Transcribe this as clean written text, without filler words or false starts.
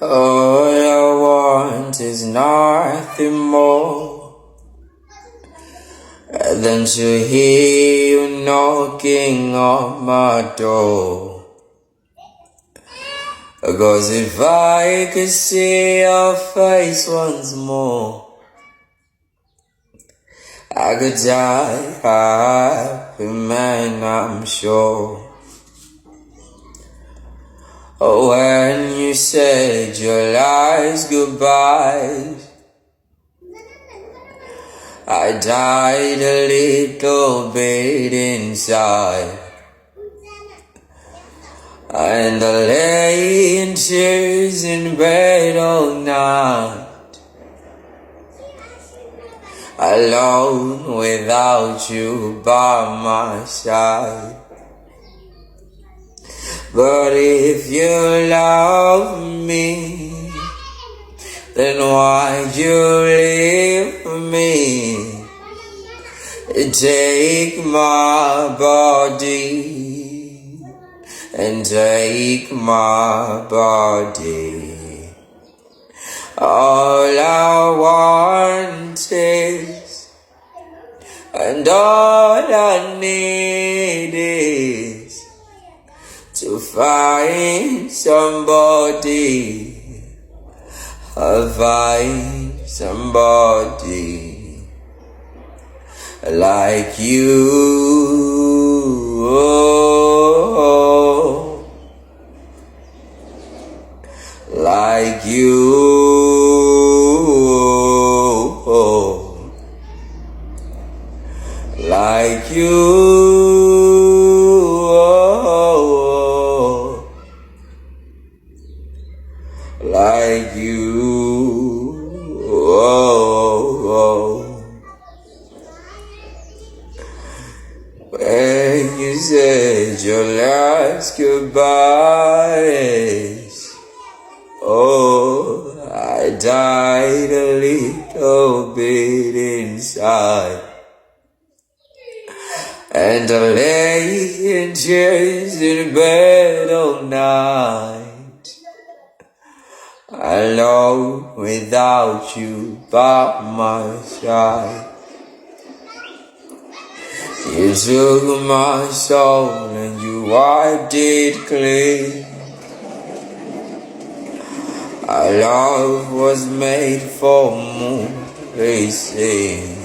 All I want is nothing more than to hear you knocking on my door. 'Cause if I could see your face once more, I could die happy, man, I'm sure. Oh, when you said your last goodbye, I died a little bit inside, and I lay in tears in bed all night, alone without you by my side. But if you love me, then why'd you leave me? Take my body and take my body. All I want is, and all I need is, to find somebody, like you, like you, like you. Like you, when you said your last goodbyes, oh, I died a little bit inside, and I lay in tears in bed all night, alone without you by my side. You took my soul and you wiped it clean. Our love was made for movie scenes.